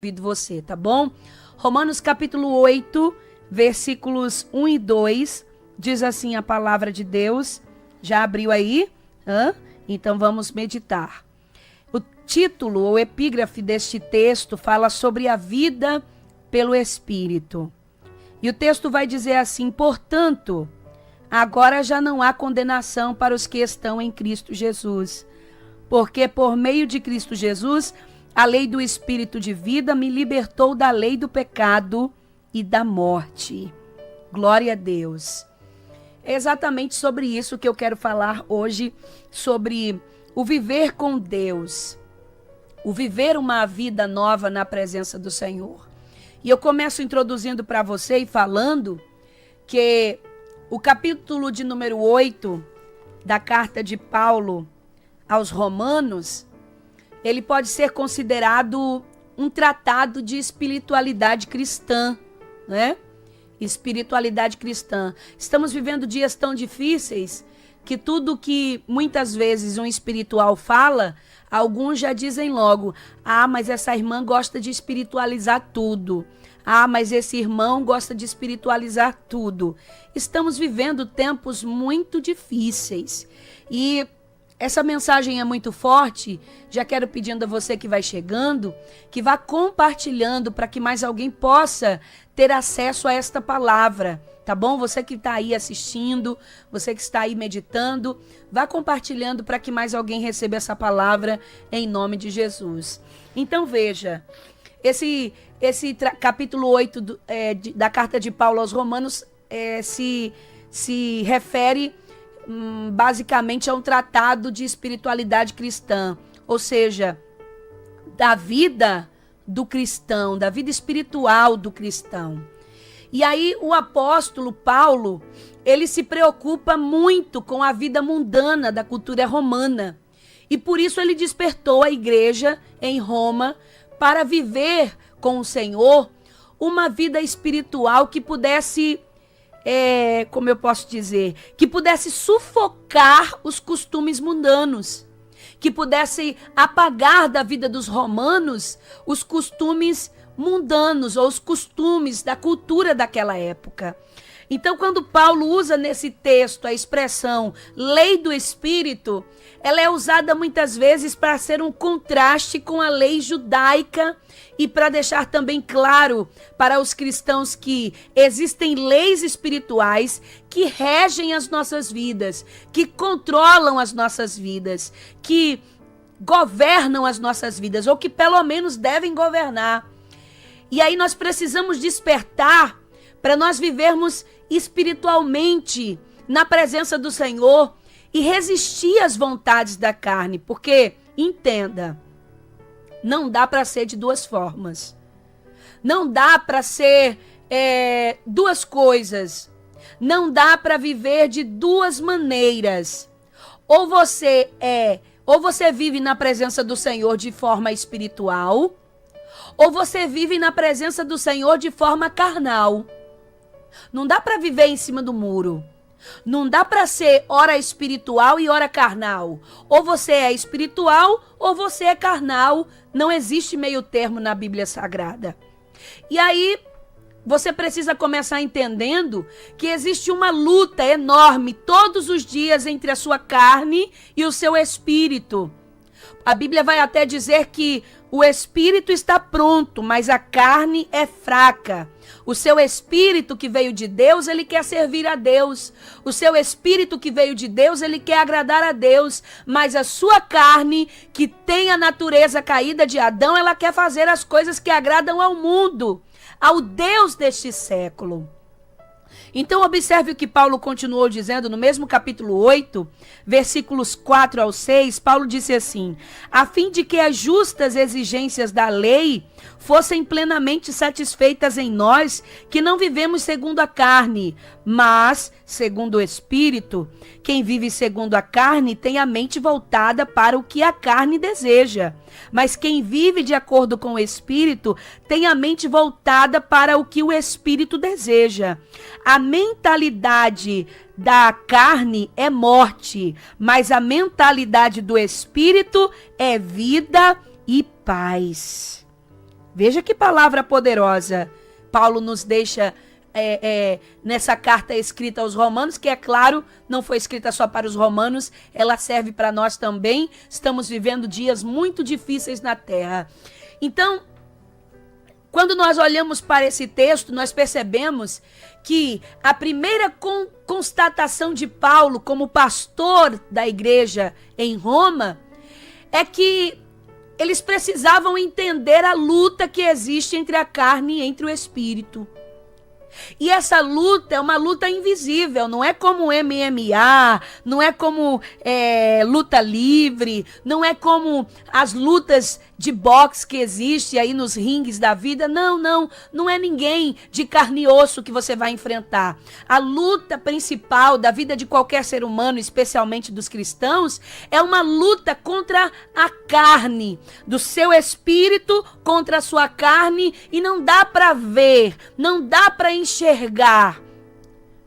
Convido você, tá bom? Romanos capítulo 8, versículos 1 e 2, diz assim a palavra de Deus. Já abriu aí? Então vamos meditar. O título ou epígrafe deste texto fala sobre a vida pelo Espírito. E o texto vai dizer assim: portanto, agora já não há condenação para os que estão em Cristo Jesus, porque por meio de Cristo Jesus, a lei do Espírito de vida me libertou da lei do pecado e da morte. Glória a Deus. É exatamente sobre isso que eu quero falar hoje, sobre o viver com Deus, o viver uma vida nova na presença do Senhor. E eu começo introduzindo para você e falando que o capítulo de número 8 da carta de Paulo aos Romanos, ele pode ser considerado um tratado de espiritualidade cristã, né? Espiritualidade cristã. Estamos vivendo dias tão difíceis que tudo que muitas vezes um espiritual fala, alguns já dizem logo: ah, mas essa irmã gosta de espiritualizar tudo. Ah, mas esse irmão gosta de espiritualizar tudo. Estamos vivendo tempos muito difíceis e essa mensagem é muito forte. Já quero pedindo a você que vai chegando, que vá compartilhando para que mais alguém possa ter acesso a esta palavra, tá bom? Você que está aí assistindo, você que está aí meditando, vá compartilhando para que mais alguém receba essa palavra em nome de Jesus. Então veja, esse capítulo 8 da carta de Paulo aos Romanos se refere basicamente é um tratado de espiritualidade cristã, ou seja, da vida do cristão, da vida espiritual do cristão. E aí o apóstolo Paulo, ele se preocupa muito com a vida mundana da cultura romana. E por isso ele despertou a igreja em Roma para viver com o Senhor uma vida espiritual que pudesse como eu posso dizer, que pudesse sufocar os costumes mundanos, que pudesse apagar da vida dos romanos os costumes mundanos ou os costumes da cultura daquela época. Então, quando Paulo usa nesse texto a expressão lei do Espírito, ela é usada muitas vezes para ser um contraste com a lei judaica e para deixar também claro para os cristãos que existem leis espirituais que regem as nossas vidas, que controlam as nossas vidas, que governam as nossas vidas, ou que pelo menos devem governar. E aí nós precisamos despertar para nós vivermos espiritualmente na presença do Senhor e resistir às vontades da carne, porque, entenda, não dá para ser de duas formas. Não dá para ser duas coisas. Não dá para viver de duas maneiras. Ou você vive na presença do Senhor de forma espiritual, ou você vive na presença do Senhor de forma carnal. Não dá para viver em cima do muro. Não dá para ser ora espiritual e ora carnal. Ou você é espiritual ou você é carnal. Não existe meio termo na Bíblia Sagrada. E aí você precisa começar entendendo que existe uma luta enorme todos os dias entre a sua carne e o seu espírito. A Bíblia vai até dizer que o espírito está pronto, mas a carne é fraca. O seu espírito que veio de Deus, ele quer servir a Deus. O seu espírito que veio de Deus, ele quer agradar a Deus. Mas a sua carne, que tem a natureza caída de Adão, ela quer fazer as coisas que agradam ao mundo, ao Deus deste século. Então observe o que Paulo continuou dizendo no mesmo capítulo 8, versículos 4 ao 6, Paulo disse assim: a fim de que as justas exigências da lei fossem plenamente satisfeitas em nós, que não vivemos segundo a carne, mas segundo o Espírito. Quem vive segundo a carne tem a mente voltada para o que a carne deseja, mas quem vive de acordo com o Espírito tem a mente voltada para o que o Espírito deseja. A mentalidade da carne é morte, mas a mentalidade do Espírito é vida e paz. Veja que palavra poderosa Paulo nos deixa nessa carta escrita aos Romanos, que é claro, não foi escrita só para os romanos, ela serve para nós também. Estamos vivendo dias muito difíceis na terra. Então, quando nós olhamos para esse texto, nós percebemos que a primeira constatação de Paulo como pastor da igreja em Roma é que eles precisavam entender a luta que existe entre a carne e entre o espírito. E essa luta é uma luta invisível, não é como MMA, não é como luta livre, não é como as lutas de boxe que existem aí nos ringues da vida. Não é ninguém de carne e osso que você vai enfrentar. A luta principal da vida de qualquer ser humano, especialmente dos cristãos, é uma luta contra a carne, do seu espírito contra a sua carne, e não dá para ver, não dá para enxergar.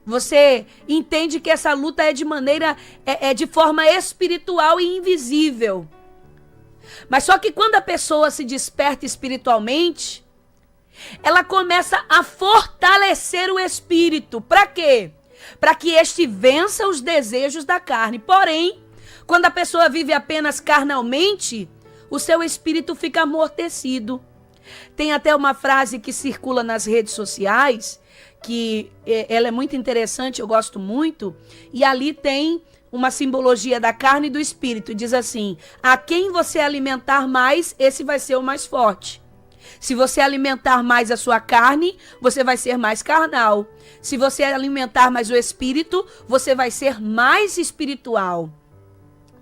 Você entende que essa luta é de forma espiritual e invisível. Mas só que quando a pessoa se desperta espiritualmente, ela começa a fortalecer o espírito. Para quê? Para que este vença os desejos da carne. Porém, quando a pessoa vive apenas carnalmente, o seu espírito fica amortecido. Tem até uma frase que circula nas redes sociais, que ela é muito interessante, eu gosto muito, e ali tem uma simbologia da carne e do espírito. Diz assim: a quem você alimentar mais, esse vai ser o mais forte. Se você alimentar mais a sua carne, você vai ser mais carnal. Se você alimentar mais o espírito, você vai ser mais espiritual.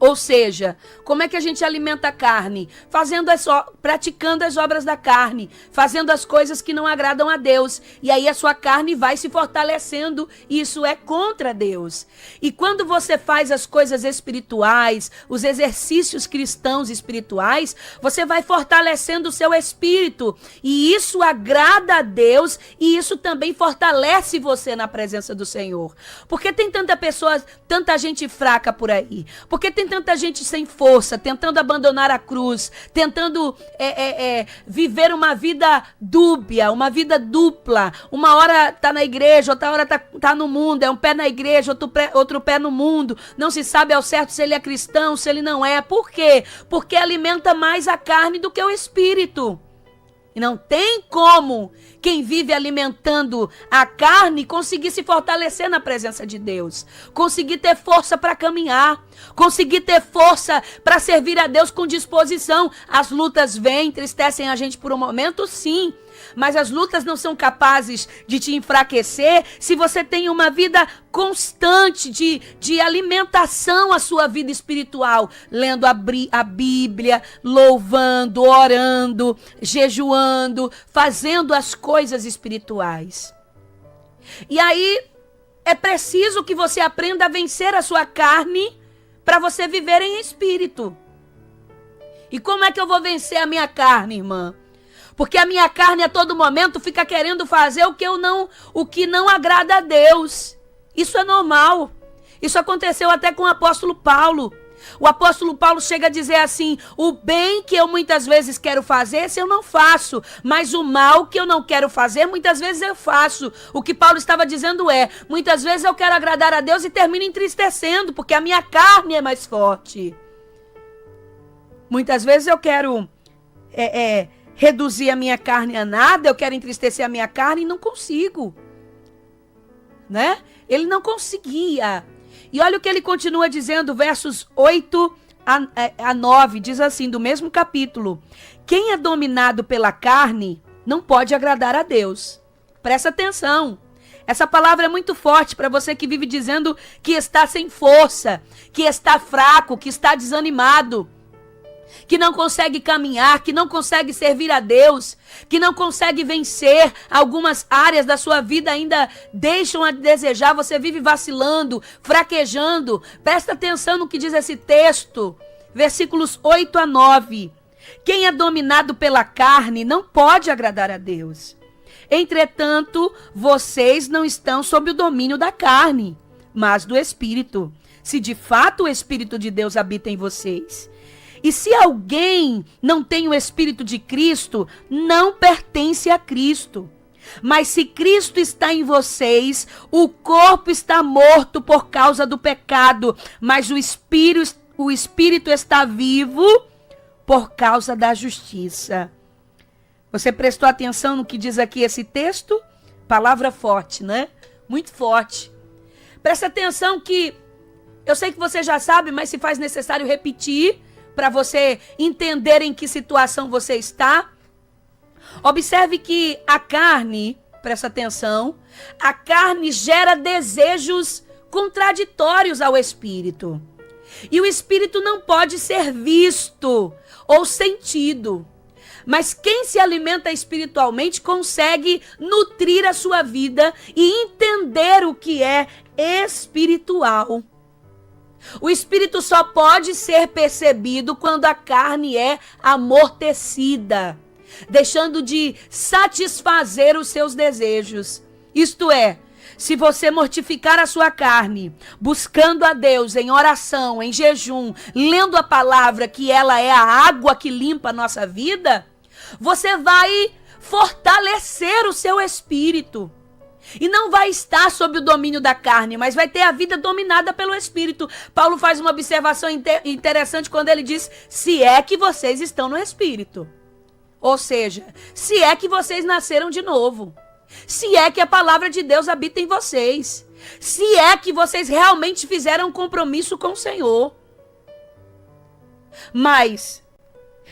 Ou seja, como é que a gente alimenta a carne? Praticando as obras da carne, fazendo as coisas que não agradam a Deus. E aí a sua carne vai se fortalecendo, e isso é contra Deus. E quando você faz as coisas espirituais, os exercícios cristãos espirituais, você vai fortalecendo o seu espírito. E isso agrada a Deus, e isso também fortalece você na presença do Senhor. Porque tem tanta gente fraca por aí? Porque tem tanta gente sem força, tentando abandonar a cruz, tentando viver uma vida dúbia, uma vida dupla. Uma hora tá na igreja, outra hora tá no mundo, é um pé na igreja, outro pé no mundo. Não se sabe ao certo se ele é cristão, se ele não é. Por quê? Porque alimenta mais a carne do que o espírito. E não tem como quem vive alimentando a carne conseguir se fortalecer na presença de Deus, conseguir ter força para caminhar, conseguir ter força para servir a Deus com disposição. As lutas vêm, entristecem a gente por um momento, sim, mas as lutas não são capazes de te enfraquecer se você tem uma vida constante de alimentação à sua vida espiritual, lendo a Bíblia, louvando, orando, jejuando, fazendo as coisas espirituais. E aí é preciso que você aprenda a vencer a sua carne para você viver em espírito. E como é que eu vou vencer a minha carne, irmã? Porque a minha carne a todo momento fica querendo fazer o que não agrada a Deus. Isso é normal. Isso aconteceu até com o apóstolo Paulo. O apóstolo Paulo chega a dizer assim: o bem que eu muitas vezes quero fazer, esse eu não faço. Mas o mal que eu não quero fazer, muitas vezes eu faço. O que Paulo estava dizendo muitas vezes eu quero agradar a Deus e termino entristecendo, porque a minha carne é mais forte. Muitas vezes eu quero reduzir a minha carne a nada, eu quero entristecer a minha carne e não consigo. Né? Ele não conseguia. E olha o que ele continua dizendo, versos 8 a 9, diz assim, do mesmo capítulo: quem é dominado pela carne não pode agradar a Deus. Presta atenção. Essa palavra é muito forte para você que vive dizendo que está sem força, que está fraco, que está desanimado, que não consegue caminhar, que não consegue servir a Deus, que não consegue vencer. Algumas áreas da sua vida ainda deixam a desejar, você vive vacilando, fraquejando. Presta atenção no que diz esse texto, versículos 8 a 9. Quem é dominado pela carne não pode agradar a Deus. Entretanto, vocês não estão sob o domínio da carne, mas do Espírito, se de fato o Espírito de Deus habita em vocês. E se alguém não tem o Espírito de Cristo, não pertence a Cristo. Mas se Cristo está em vocês, o corpo está morto por causa do pecado, mas o espírito está vivo por causa da justiça. Você prestou atenção no que diz aqui esse texto? Palavra forte, né? Muito forte. Presta atenção que eu sei que você já sabe, mas se faz necessário repetir para você entender em que situação você está. Observe que a carne, presta atenção, a carne gera desejos contraditórios ao espírito. E o espírito não pode ser visto ou sentido. Mas quem se alimenta espiritualmente consegue nutrir a sua vida e entender o que é espiritual. O espírito só pode ser percebido quando a carne é amortecida, deixando de satisfazer os seus desejos. Isto é, se você mortificar a sua carne, buscando a Deus em oração, em jejum, lendo a palavra, que ela é a água que limpa a nossa vida, você vai fortalecer o seu espírito. E não vai estar sob o domínio da carne, mas vai ter a vida dominada pelo Espírito. Paulo faz uma observação interessante quando ele diz, se é que vocês estão no Espírito. Ou seja, se é que vocês nasceram de novo. Se é que a palavra de Deus habita em vocês. Se é que vocês realmente fizeram um compromisso com o Senhor. Mas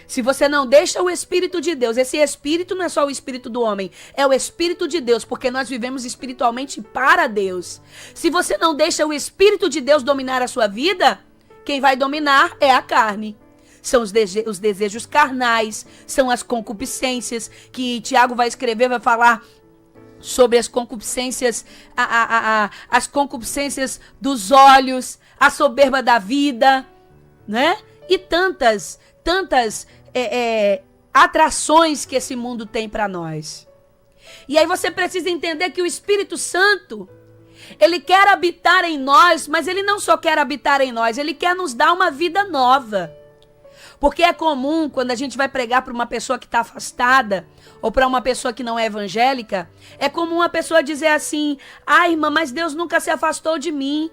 se você não deixa o Espírito de Deus, esse Espírito não é só o Espírito do homem, é o Espírito de Deus, porque nós vivemos espiritualmente para Deus. Se você não deixa o Espírito de Deus dominar a sua vida, quem vai dominar é a carne. São os desejos carnais, são as concupiscências, que Tiago vai escrever, vai falar sobre as concupiscências, as concupiscências dos olhos, a soberba da vida, né? E tantas atrações que esse mundo tem para nós. E aí você precisa entender que o Espírito Santo, ele quer habitar em nós, mas ele não só quer habitar em nós, ele quer nos dar uma vida nova. Porque é comum, quando a gente vai pregar para uma pessoa que está afastada, ou para uma pessoa que não é evangélica, é comum a pessoa dizer assim, irmã, mas Deus nunca se afastou de mim.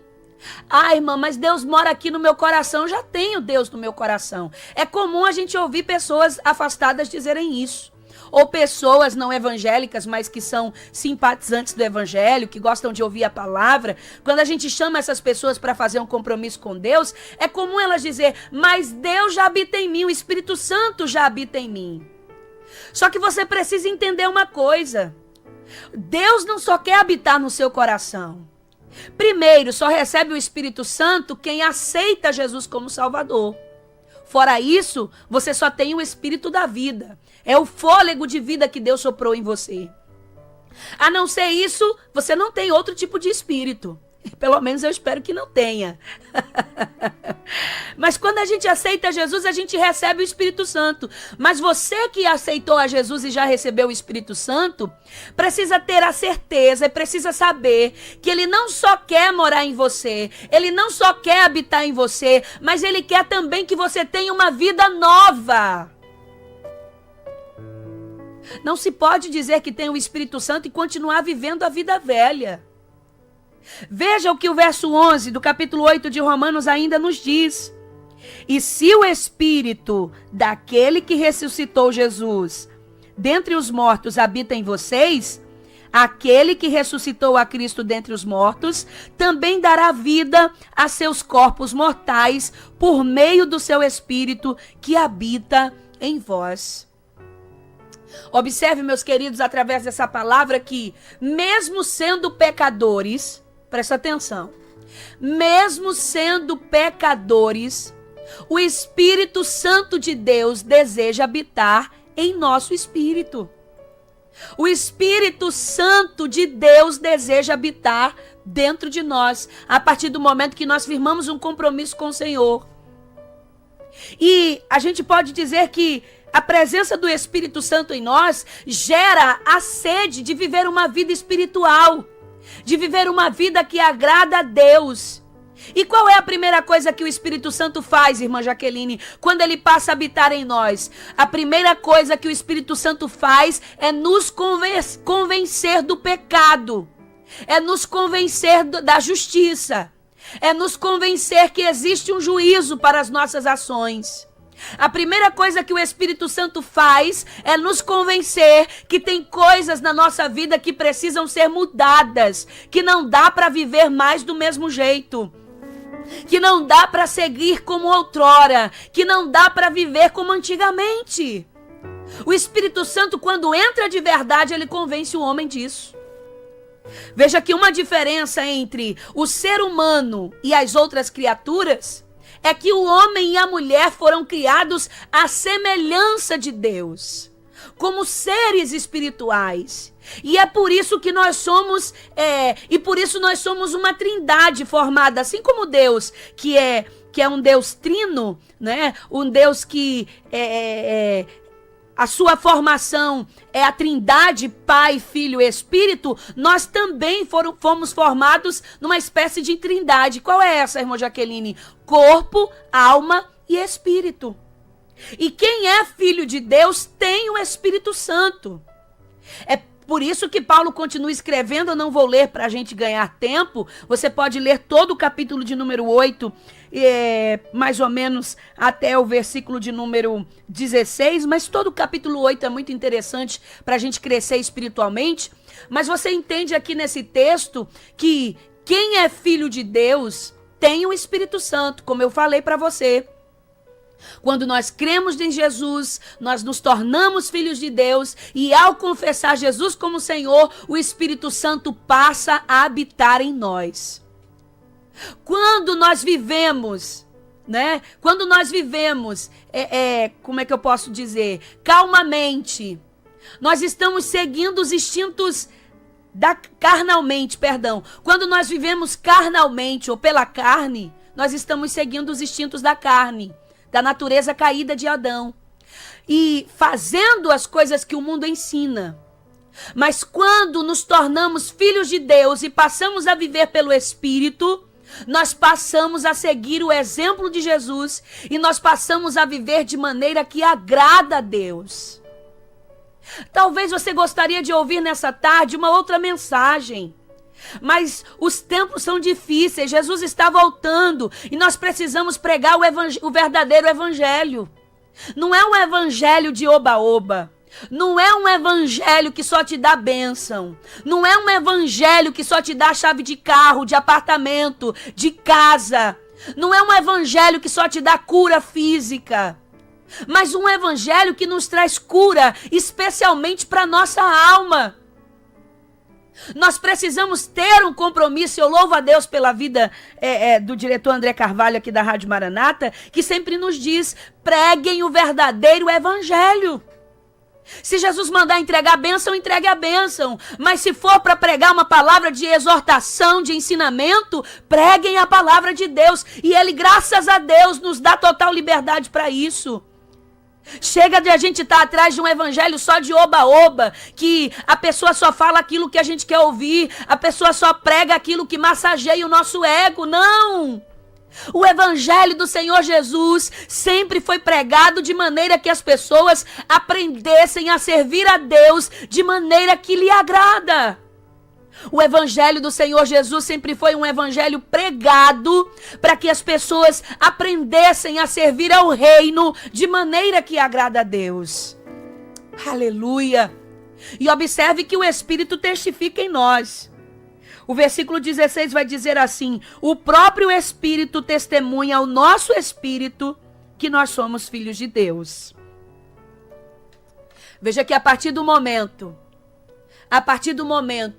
Irmã, mas Deus mora aqui no meu coração, eu já tenho Deus no meu coração. É comum a gente ouvir pessoas afastadas dizerem isso. Ou pessoas não evangélicas, mas que são simpatizantes do evangelho, que gostam de ouvir a palavra. Quando a gente chama essas pessoas para fazer um compromisso com Deus, é comum elas dizer, mas Deus já habita em mim, o Espírito Santo já habita em mim. Só que você precisa entender uma coisa. Deus não só quer habitar no seu coração. Primeiro, só recebe o Espírito Santo quem aceita Jesus como Salvador. Fora isso, você só tem o Espírito da vida. É o fôlego de vida que Deus soprou em você. A não ser isso, você não tem outro tipo de espírito. Pelo menos eu espero que não tenha. Mas quando a gente aceita Jesus, a gente recebe o Espírito Santo. Mas você que aceitou a Jesus e já recebeu o Espírito Santo, precisa ter a certeza e precisa saber que ele não só quer morar em você, ele não só quer habitar em você, mas ele quer também que você tenha uma vida nova. Não se pode dizer que tem o Espírito Santo e continuar vivendo a vida velha. Veja o que o verso 11 do capítulo 8 de Romanos ainda nos diz. E se o Espírito daquele que ressuscitou Jesus dentre os mortos habita em vocês, aquele que ressuscitou a Cristo dentre os mortos também dará vida a seus corpos mortais por meio do seu Espírito que habita em vós. Observe, meus queridos, através dessa palavra que, mesmo sendo pecadores, presta atenção, mesmo sendo pecadores, o Espírito Santo de Deus deseja habitar em nosso espírito. O Espírito Santo de Deus deseja habitar dentro de nós, a partir do momento que nós firmamos um compromisso com o Senhor. E a gente pode dizer que a presença do Espírito Santo em nós gera a sede de viver uma vida espiritual, de viver uma vida que agrada a Deus. E qual é a primeira coisa que o Espírito Santo faz, irmã Jaqueline, quando ele passa a habitar em nós? A primeira coisa que o Espírito Santo faz é nos convencer do pecado, é nos convencer da justiça, é nos convencer que existe um juízo para as nossas ações. A primeira coisa que o Espírito Santo faz é nos convencer que tem coisas na nossa vida que precisam ser mudadas, que não dá para viver mais do mesmo jeito, que não dá para seguir como outrora, que não dá para viver como antigamente. O Espírito Santo, quando entra de verdade, ele convence o homem disso. Veja que uma diferença entre o ser humano e as outras criaturas é que o homem e a mulher foram criados à semelhança de Deus, como seres espirituais. E é por isso que nós somos, uma trindade formada, assim como Deus, que é um Deus trino, né? Um Deus que a sua formação é a trindade, Pai, Filho e Espírito. Nós também fomos formados numa espécie de trindade. Qual é essa, irmã Jaqueline? Corpo, alma e espírito. E quem é filho de Deus tem o Espírito Santo. É por isso que Paulo continua escrevendo. Eu não vou ler para a gente ganhar tempo. Você pode ler todo o capítulo de número 8, mais ou menos até o versículo de número 16. Mas todo o capítulo 8 é muito interessante para a gente crescer espiritualmente. Mas você entende aqui nesse texto que quem é filho de Deus tem o Espírito Santo, como eu falei para você. Quando nós cremos em Jesus, nós nos tornamos filhos de Deus, e ao confessar Jesus como Senhor, o Espírito Santo passa a habitar em nós. Quando nós vivemos, né? Quando nós vivemos, como é que eu posso dizer? Calmamente, nós estamos seguindo os instintos carnalmente. Quando nós vivemos carnalmente ou pela carne, nós estamos seguindo os instintos da carne, da natureza caída de Adão, e fazendo as coisas que o mundo ensina. Mas quando nos tornamos filhos de Deus e passamos a viver pelo Espírito, nós passamos a seguir o exemplo de Jesus e nós passamos a viver de maneira que agrada a Deus. Talvez você gostaria de ouvir nessa tarde uma outra mensagem, mas os tempos são difíceis. Jesus está voltando e nós precisamos pregar o verdadeiro evangelho. Não é um evangelho de oba-oba. Não é um evangelho que só te dá bênção. Não é um evangelho que só te dá chave de carro, de apartamento, de casa. Não é um evangelho que só te dá cura física. Mas um evangelho que nos traz cura, especialmente para nossa alma. Nós precisamos ter um compromisso. Eu louvo a Deus pela vida do diretor André Carvalho aqui da Rádio Maranata, que sempre nos diz: preguem o verdadeiro evangelho. Se Jesus mandar entregar a bênção, entregue a bênção. Mas se for para pregar uma palavra de exortação, de ensinamento, preguem a palavra de Deus. E Ele, graças a Deus, nos dá total liberdade para isso. Chega de a gente estar atrás de um evangelho só de oba-oba, que a pessoa só fala aquilo que a gente quer ouvir, a pessoa só prega aquilo que massageia o nosso ego. Não! O evangelho do Senhor Jesus sempre foi pregado de maneira que as pessoas aprendessem a servir a Deus de maneira que lhe agrada. O evangelho do Senhor Jesus sempre foi um evangelho pregado para que as pessoas aprendessem a servir ao reino de maneira que agrada a Deus. Aleluia! E observe que o Espírito testifica em nós. O versículo 16 vai dizer assim: o próprio Espírito testemunha ao nosso espírito que nós somos filhos de Deus. Veja que a partir do momento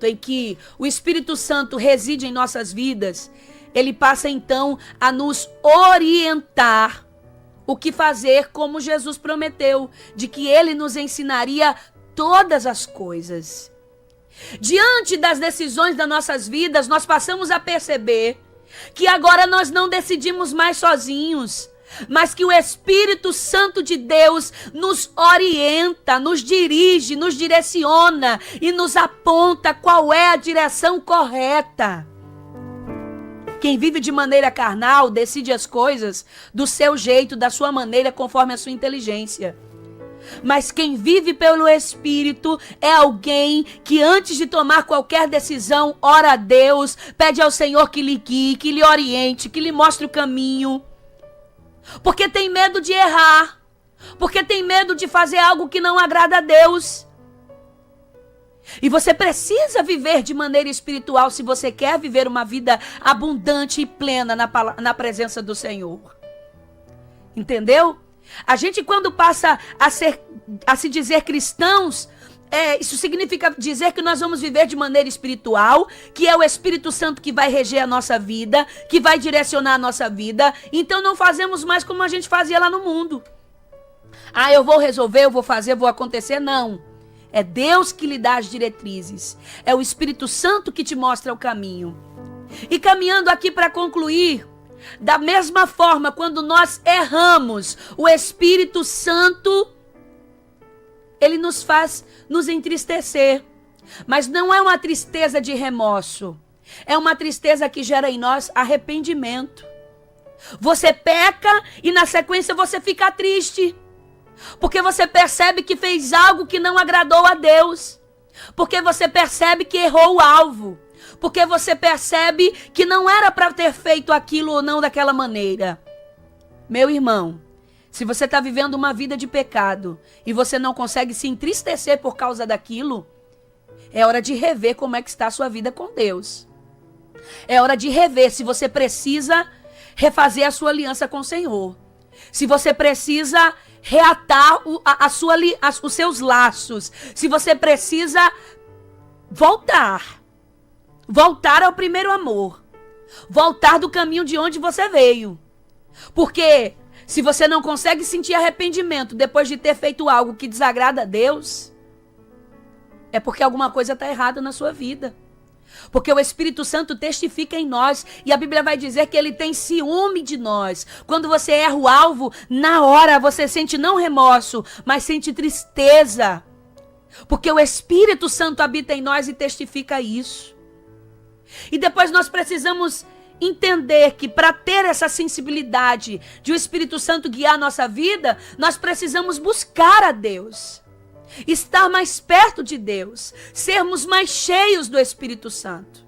em que o Espírito Santo reside em nossas vidas, ele passa então a nos orientar o que fazer, como Jesus prometeu, de que ele nos ensinaria todas as coisas. Diante das decisões das nossas vidas, nós passamos a perceber que agora nós não decidimos mais sozinhos, mas que o Espírito Santo de Deus nos orienta, nos dirige, nos direciona e nos aponta qual é a direção correta. Quem vive de maneira carnal decide as coisas do seu jeito, da sua maneira, conforme a sua inteligência. Mas quem vive pelo Espírito é alguém que antes de tomar qualquer decisão, ora a Deus, pede ao Senhor que lhe guie, que lhe oriente, que lhe mostre o caminho. Porque tem medo de errar. Porque tem medo de fazer algo que não agrada a Deus. E você precisa viver de maneira espiritual se você quer viver uma vida abundante e plena na presença do Senhor. Entendeu? A gente, quando passa a se dizer cristãos, isso significa dizer que nós vamos viver de maneira espiritual, que é o Espírito Santo que vai reger a nossa vida, que vai direcionar a nossa vida. Então não fazemos mais como a gente fazia lá no mundo. Eu vou resolver, eu vou fazer, vou acontecer. Não. É Deus que lhe dá as diretrizes. É o Espírito Santo que te mostra o caminho. E caminhando aqui para concluir, da mesma forma, quando nós erramos, o Espírito Santo, ele nos faz nos entristecer. Mas não é uma tristeza de remorso. É uma tristeza que gera em nós arrependimento. Você peca e na sequência você fica triste. Porque você percebe que fez algo que não agradou a Deus. Porque você percebe que errou o alvo. Porque você percebe que não era para ter feito aquilo ou não daquela maneira. Meu irmão, se você está vivendo uma vida de pecado e você não consegue se entristecer por causa daquilo, é hora de rever como é que está a sua vida com Deus. É hora de rever se você precisa refazer a sua aliança com o Senhor. Se você precisa reatar os seus laços. Se você precisa voltar ao primeiro amor. Voltar do caminho de onde você veio. Porque se você não consegue sentir arrependimento depois de ter feito algo que desagrada a Deus, é porque alguma coisa está errada na sua vida. Porque o Espírito Santo testifica em nós. E a Bíblia vai dizer que ele tem ciúme de nós. Quando você erra o alvo, na hora você sente não remorso, mas sente tristeza. Porque o Espírito Santo habita em nós e testifica isso. E depois nós precisamos entender que para ter essa sensibilidade de o Espírito Santo guiar a nossa vida, nós precisamos buscar a Deus. Estar mais perto de Deus, sermos mais cheios do Espírito Santo.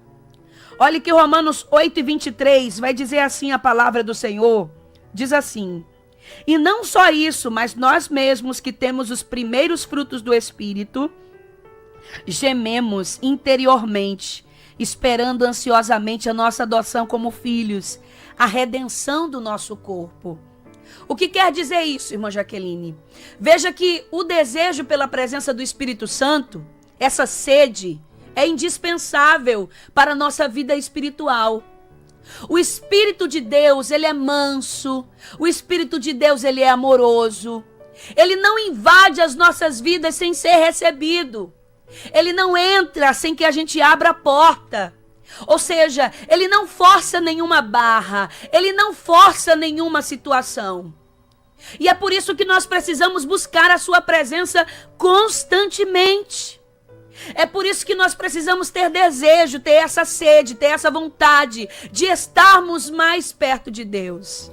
Olha que Romanos 8:23 vai dizer assim a palavra do Senhor, diz assim: e não só isso, mas nós mesmos que temos os primeiros frutos do Espírito, gememos interiormente, esperando ansiosamente a nossa adoção como filhos, a redenção do nosso corpo. O que quer dizer isso, irmã Jaqueline? Veja que o desejo pela presença do Espírito Santo, essa sede, é indispensável para a nossa vida espiritual. O Espírito de Deus, ele é manso. O Espírito de Deus, ele é amoroso. Ele não invade as nossas vidas sem ser recebido. Ele não entra sem que a gente abra a porta. Ou seja, ele não força nenhuma barra, ele não força nenhuma situação. E é por isso que nós precisamos buscar a sua presença constantemente. É por isso que nós precisamos ter desejo, ter essa sede, ter essa vontade de estarmos mais perto de Deus.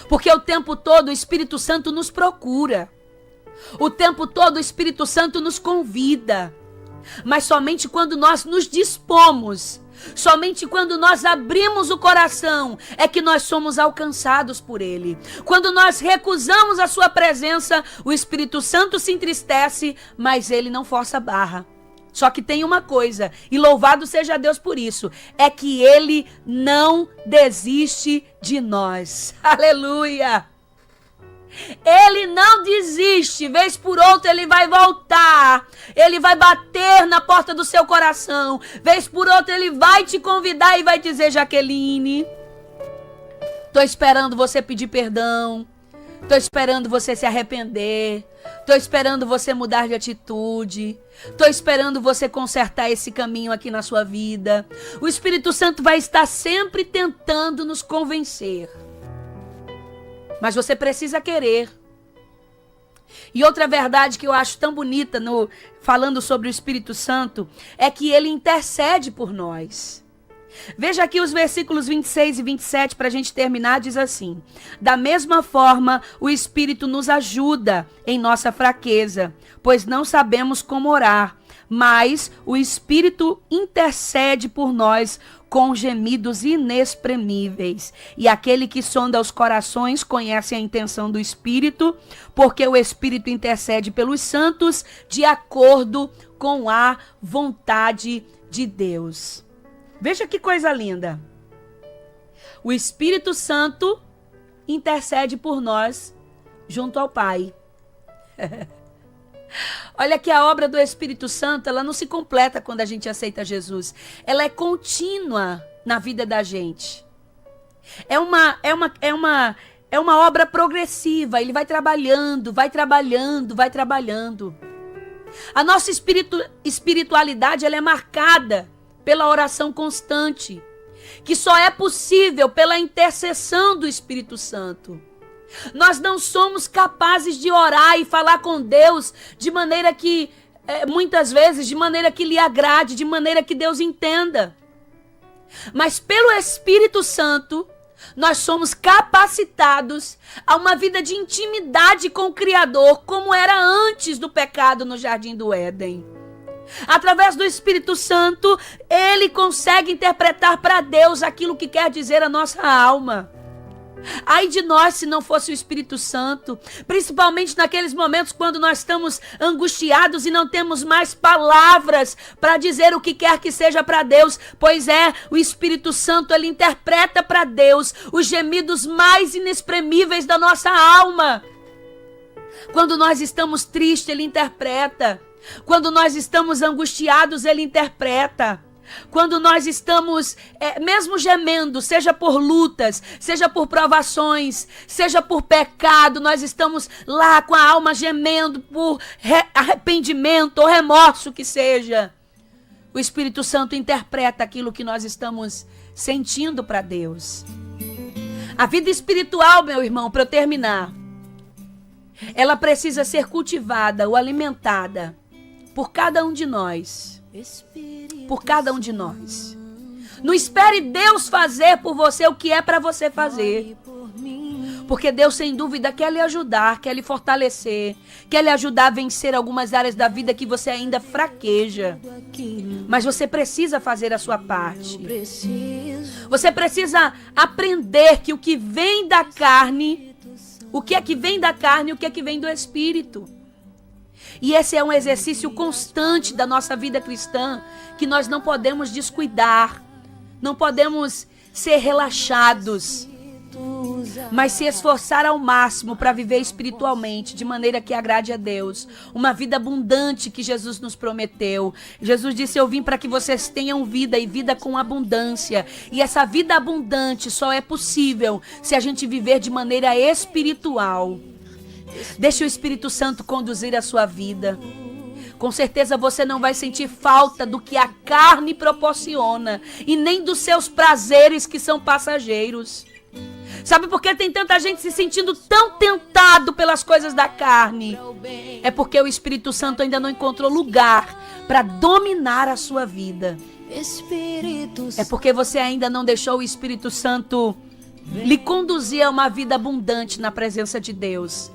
Porque o tempo todo o Espírito Santo nos procura. O tempo todo o Espírito Santo nos convida. Mas somente quando nós nos dispomos, somente quando nós abrimos o coração, é que nós somos alcançados por Ele. Quando nós recusamos a sua presença, o Espírito Santo se entristece, mas Ele não força a barra. Só que tem uma coisa, e louvado seja Deus por isso, é que Ele não desiste de nós. Aleluia! Ele não desiste, vez por outra ele vai voltar, ele vai bater na porta do seu coração, vez por outra ele vai te convidar e vai dizer: Jaqueline, tô esperando você pedir perdão, tô esperando você se arrepender, tô esperando você mudar de atitude, tô esperando você consertar esse caminho aqui na sua vida. O Espírito Santo vai estar sempre tentando nos convencer. Mas você precisa querer. E outra verdade que eu acho tão bonita falando sobre o Espírito Santo é que ele intercede por nós. Veja aqui os versículos 26 e 27 para a gente terminar, diz assim: da mesma forma, o Espírito nos ajuda em nossa fraqueza, pois não sabemos como orar, mas o Espírito intercede por nós com gemidos inexprimíveis. E aquele que sonda os corações conhece a intenção do Espírito, porque o Espírito intercede pelos santos de acordo com a vontade de Deus. Veja que coisa linda. O Espírito Santo intercede por nós junto ao Pai. Olha que a obra do Espírito Santo, ela não se completa quando a gente aceita Jesus. Ela é contínua na vida da gente. É uma obra progressiva. Ele vai trabalhando, vai trabalhando, vai trabalhando. A nossa espiritualidade, ela é marcada pela oração constante, que só é possível pela intercessão do Espírito Santo. Nós não somos capazes de orar e falar com Deus de maneira que, muitas vezes, de maneira que lhe agrade, de maneira que Deus entenda. Mas pelo Espírito Santo, nós somos capacitados a uma vida de intimidade com o Criador, como era antes do pecado no Jardim do Éden. Através do Espírito Santo, ele consegue interpretar para Deus aquilo que quer dizer a nossa alma. Ai de nós se não fosse o Espírito Santo, principalmente naqueles momentos quando nós estamos angustiados e não temos mais palavras para dizer o que quer que seja para Deus. Pois o Espírito Santo, ele interpreta para Deus os gemidos mais inexprimíveis da nossa alma. Quando nós estamos tristes, ele interpreta. Quando nós estamos angustiados, ele interpreta. Quando nós estamos, mesmo gemendo, seja por lutas, seja por provações, seja por pecado, nós estamos lá com a alma gemendo por arrependimento ou remorso que seja. O Espírito Santo interpreta aquilo que nós estamos sentindo para Deus. A vida espiritual, meu irmão, para eu terminar, ela precisa ser cultivada ou alimentada por cada um de nós. Por cada um de nós. Não espere Deus fazer por você o que é para você fazer. Porque Deus, sem dúvida, quer lhe ajudar, quer lhe fortalecer, quer lhe ajudar a vencer algumas áreas da vida que você ainda fraqueja. Mas você precisa fazer a sua parte. Você precisa aprender que o que vem da carne, o que é que vem da carne e o que é que vem do Espírito. E esse é um exercício constante da nossa vida cristã, que nós não podemos descuidar, não podemos ser relaxados, mas se esforçar ao máximo para viver espiritualmente, de maneira que agrade a Deus. Uma vida abundante que Jesus nos prometeu. Jesus disse: eu vim para que vocês tenham vida e vida com abundância. E essa vida abundante só é possível se a gente viver de maneira espiritual. Deixe o Espírito Santo conduzir a sua vida. Com certeza você não vai sentir falta do que a carne proporciona e nem dos seus prazeres que são passageiros. Sabe por que tem tanta gente se sentindo tão tentado pelas coisas da carne? É porque o Espírito Santo ainda não encontrou lugar para dominar a sua vida. É porque você ainda não deixou o Espírito Santo lhe conduzir a uma vida abundante na presença de Deus.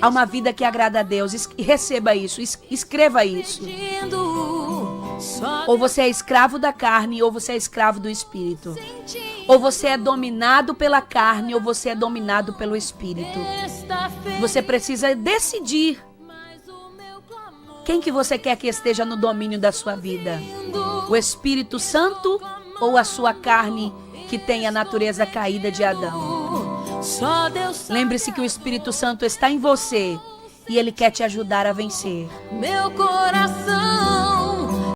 A uma vida que agrada a Deus. Receba isso, escreva isso. Ou você é escravo da carne, ou você é escravo do Espírito. Ou você é dominado pela carne, ou você é dominado pelo Espírito. Você precisa decidir quem que você quer que esteja no domínio da sua vida. O Espírito Santo ou a sua carne que tem a natureza caída de Adão. Lembre-se que o Espírito Santo está em você e ele quer te ajudar a vencer. Meu coração